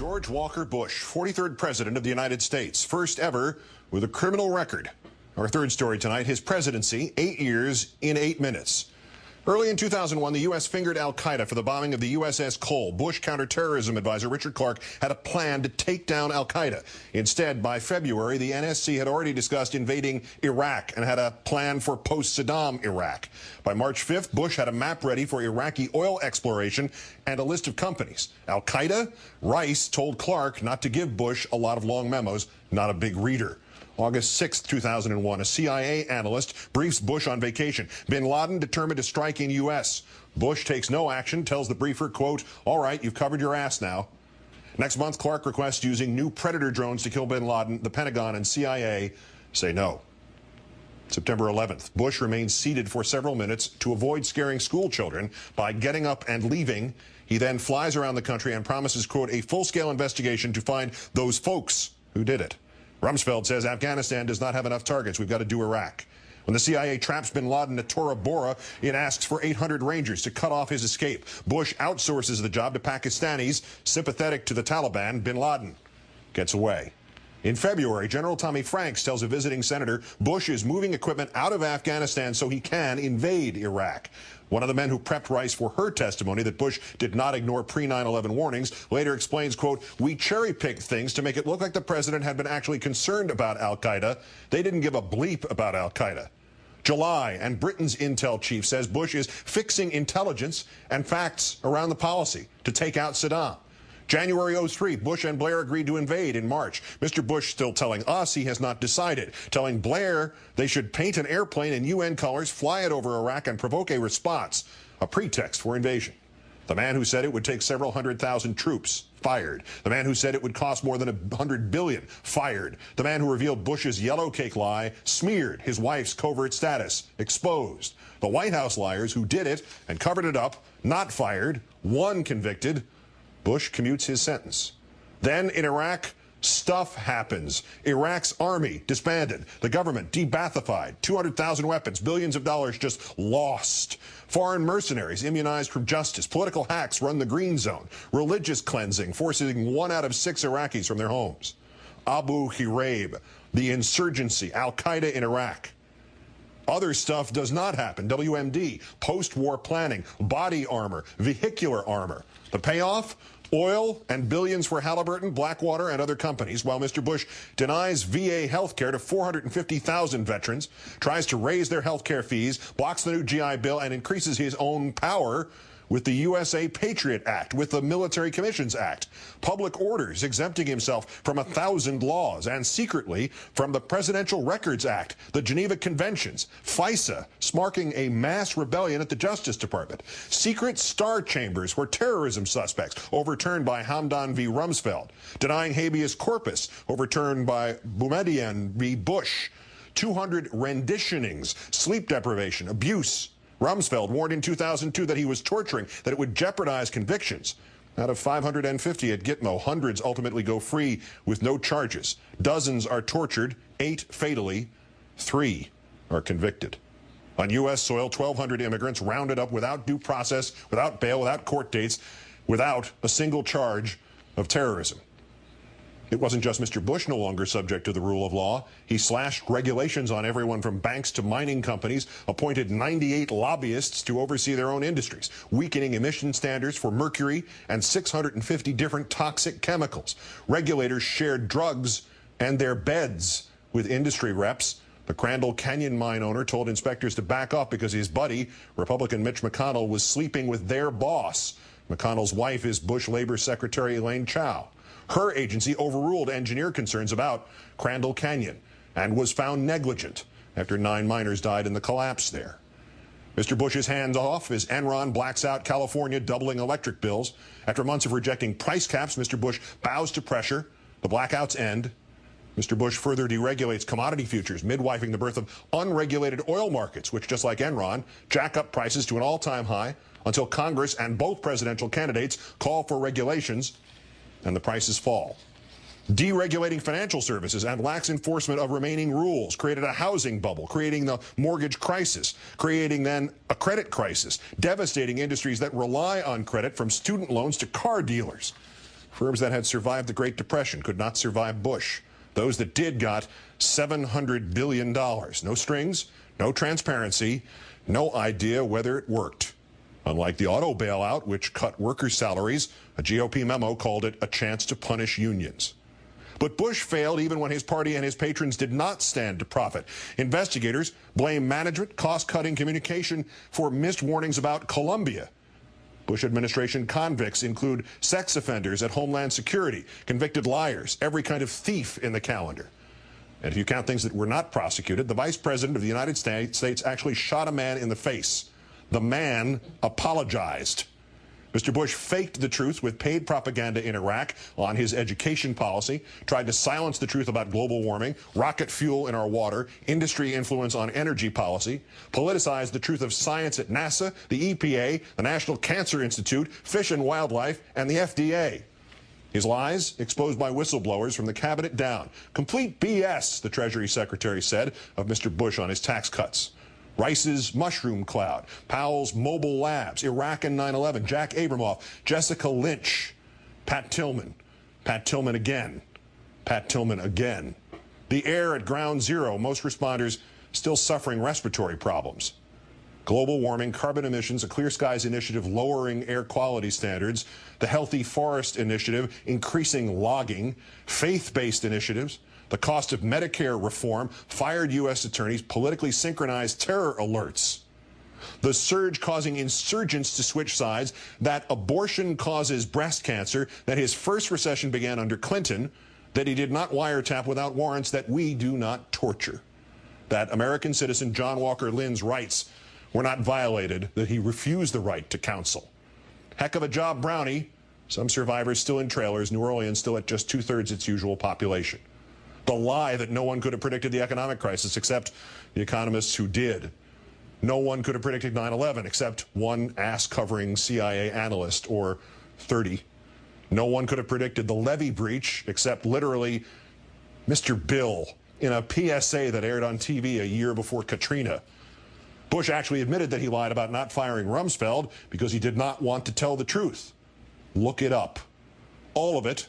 George Walker Bush, 43rd President of the United States, first ever with a criminal record. Our third story tonight, his presidency, 8 years in 8 minutes. Early in 2001, the U.S. fingered al-Qaeda for the bombing of the USS Cole. Bush counterterrorism advisor Richard Clarke had a plan to take down al-Qaeda. Instead, by February, the NSC had already discussed invading Iraq and had a plan for post-Saddam Iraq. By March 5th, Bush had a map ready for Iraqi oil exploration and a list of companies. Al-Qaeda? Rice told Clarke not to give Bush a lot of long memos, not a big reader. August 6, 2001, a CIA analyst briefs Bush on vacation. Bin Laden determined to strike in U.S. Bush takes no action, tells the briefer, quote, "All right, you've covered your ass now." Next month, Clarke requests using new Predator drones to kill Bin Laden. The Pentagon and CIA say no. September 11th, Bush remains seated for several minutes to avoid scaring school children by getting up and leaving. He then flies around the country and promises, quote, "a full-scale investigation to find those folks who did it." Rumsfeld says Afghanistan does not have enough targets. We've got to do Iraq. When the CIA traps bin Laden at Tora Bora, it asks for 800 Rangers to cut off his escape. Bush outsources the job to Pakistanis sympathetic to the Taliban. Bin Laden gets away. In February, General Tommy Franks tells a visiting senator Bush is moving equipment out of Afghanistan so he can invade Iraq. One of the men who prepped Rice for her testimony that Bush did not ignore pre-9/11 warnings later explains, quote, "We cherry-picked things to make it look like the president had been actually concerned about al-Qaeda. They didn't give a bleep about al-Qaeda." July, and Britain's intel chief says Bush is fixing intelligence and facts around the policy to take out Saddam. January 03, Bush and Blair agreed to invade in March. Mr. Bush still telling us he has not decided, telling Blair they should paint an airplane in UN colors, fly it over Iraq, and provoke a response, a pretext for invasion. The man who said it would take several 100,000 troops, fired. The man who said it would cost more than $100 billion, fired. The man who revealed Bush's yellow cake lie, smeared. His wife's covert status, exposed. The White House liars who did it and covered it up, not fired, one convicted. Bush commutes his sentence. Then in Iraq, stuff happens. Iraq's army disbanded. The government de-Baathified. 200,000 weapons, billions of dollars just lost. Foreign mercenaries immunized from justice. Political hacks run the green zone. Religious cleansing, forcing 1 out of 6 Iraqis from their homes. Abu Ghraib, the insurgency, al-Qaeda in Iraq. Other stuff does not happen. WMD, post-war planning, body armor, vehicular armor. The payoff? Oil and billions for Halliburton, Blackwater, and other companies, while Mr. Bush denies VA health care to 450,000 veterans, tries to raise their health care fees, blocks the new GI Bill, and increases his own power with the USA Patriot Act, with the Military Commissions Act, public orders exempting himself from 1,000 laws, and secretly from the Presidential Records Act, the Geneva Conventions, FISA, sparking a mass rebellion at the Justice Department, secret star chambers for terrorism suspects, overturned by Hamdan v. Rumsfeld, denying habeas corpus, overturned by Boumediene v. Bush, 200 renditionings, sleep deprivation, abuse. Rumsfeld warned in 2002 that he was torturing, that it would jeopardize convictions. Out of 550 at Gitmo, hundreds ultimately go free with no charges. Dozens are tortured, 8 fatally, 3 are convicted. On U.S. soil, 1,200 immigrants rounded up without due process, without bail, without court dates, without a single charge of terrorism. It wasn't just Mr. Bush no longer subject to the rule of law. He slashed regulations on everyone from banks to mining companies, appointed 98 lobbyists to oversee their own industries, weakening emission standards for mercury and 650 different toxic chemicals. Regulators shared drugs and their beds with industry reps. The Crandall Canyon mine owner told inspectors to back off because his buddy, Republican Mitch McConnell, was sleeping with their boss. McConnell's wife is Bush Labor Secretary Elaine Chao. Her agency overruled engineer concerns about Crandall Canyon and was found negligent after 9 miners died in the collapse there. Mr. Bush is hands off as Enron blacks out California, doubling electric bills. After months of rejecting price caps, Mr. Bush bows to pressure. The blackouts end. Mr. Bush further deregulates commodity futures, midwifing the birth of unregulated oil markets, which, just like Enron, jack up prices to an all-time high until Congress and both presidential candidates call for regulations and the prices fall. Deregulating financial services and lax enforcement of remaining rules created a housing bubble, creating the mortgage crisis, creating then a credit crisis, devastating industries that rely on credit from student loans to car dealers. Firms that had survived the Great Depression could not survive Bush. Those that did got $700 billion. No strings, no transparency, no idea whether it worked. Unlike the auto bailout, which cut workers' salaries, a GOP memo called it a chance to punish unions. But Bush failed even when his party and his patrons did not stand to profit. Investigators blame management, cost-cutting communication for missed warnings about Colombia. Bush administration convicts include sex offenders at Homeland Security, convicted liars, every kind of thief in the calendar. And if you count things that were not prosecuted, the Vice President of the United States actually shot a man in the face. The man apologized. Mr. Bush faked the truth with paid propaganda in Iraq on his education policy, tried to silence the truth about global warming, rocket fuel in our water, industry influence on energy policy, politicized the truth of science at NASA, the EPA, the National Cancer Institute, Fish and Wildlife, and the FDA. His lies exposed by whistleblowers from the cabinet down. Complete BS, the Treasury Secretary said of Mr. Bush on his tax cuts. Rice's mushroom cloud, Powell's mobile labs, Iraq and 9/11, Jack Abramoff, Jessica Lynch, Pat Tillman again, Pat Tillman again. The air at ground zero, most responders still suffering respiratory problems. Global warming, carbon emissions, a Clear Skies Initiative lowering air quality standards, the Healthy Forest Initiative increasing logging, faith-based initiatives, the cost of Medicare reform, fired U.S. attorneys, politically synchronized terror alerts, the surge causing insurgents to switch sides, that abortion causes breast cancer, that his first recession began under Clinton, that he did not wiretap without warrants, that we do not torture, that American citizen John Walker Lynn's rights were not violated, that he refused the right to counsel. Heck of a job, Brownie. Some survivors still in trailers, New Orleans still at just two-thirds its usual population. The lie that no one could have predicted the economic crisis except the economists who did. No one could have predicted 9/11 except one ass-covering CIA analyst, or 30. No one could have predicted the levee breach except literally Mr. Bill in a PSA that aired on TV a year before Katrina. Bush actually admitted that he lied about not firing Rumsfeld because he did not want to tell the truth. Look it up. All of it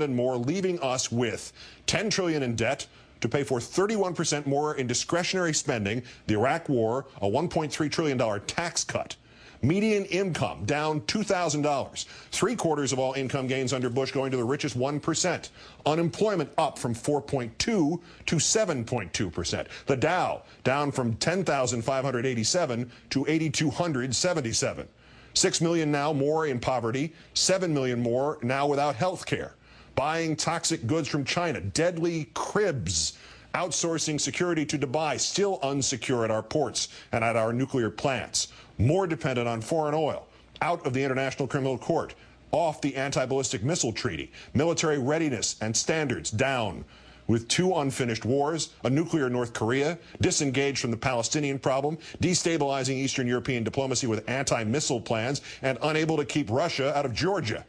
and more, leaving us with $10 trillion in debt to pay for 31% more in discretionary spending, the Iraq war, a $1.3 trillion tax cut. Median income down $2,000. Three-quarters of all income gains under Bush going to the richest 1%. Unemployment up from 4.2 to 7.2%. The Dow down from 10,587 to 8,277. 6 million now more in poverty, 7 million more now without health care. Buying toxic goods from China, deadly cribs, outsourcing security to Dubai, still unsecure at our ports and at our nuclear plants, more dependent on foreign oil, out of the International Criminal Court, off the anti-ballistic missile treaty, military readiness and standards down, with 2 unfinished wars, a nuclear North Korea, disengaged from the Palestinian problem, destabilizing Eastern European diplomacy with anti-missile plans, and unable to keep Russia out of Georgia.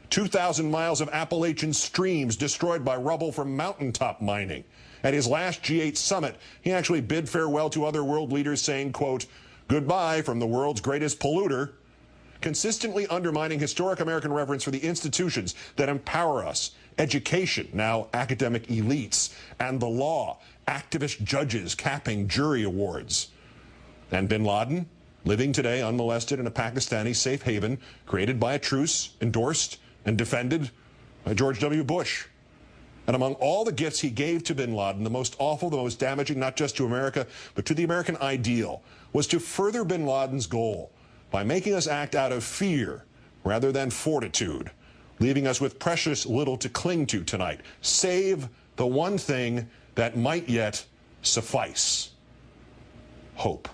2,000 miles of Appalachian streams destroyed by rubble from mountaintop mining. At his last G8 summit, he actually bid farewell to other world leaders, saying, quote, "Goodbye from the world's greatest polluter," consistently undermining historic American reverence for the institutions that empower us. Education, now academic elites, and the law, activist judges capping jury awards. And bin Laden, living today unmolested in a Pakistani safe haven created by a truce, endorsed and defended by George W. Bush. And among all the gifts he gave to bin Laden, the most awful, the most damaging, not just to America, but to the American ideal, was to further bin Laden's goal by making us act out of fear rather than fortitude, leaving us with precious little to cling to tonight, save the one thing that might yet suffice: hope.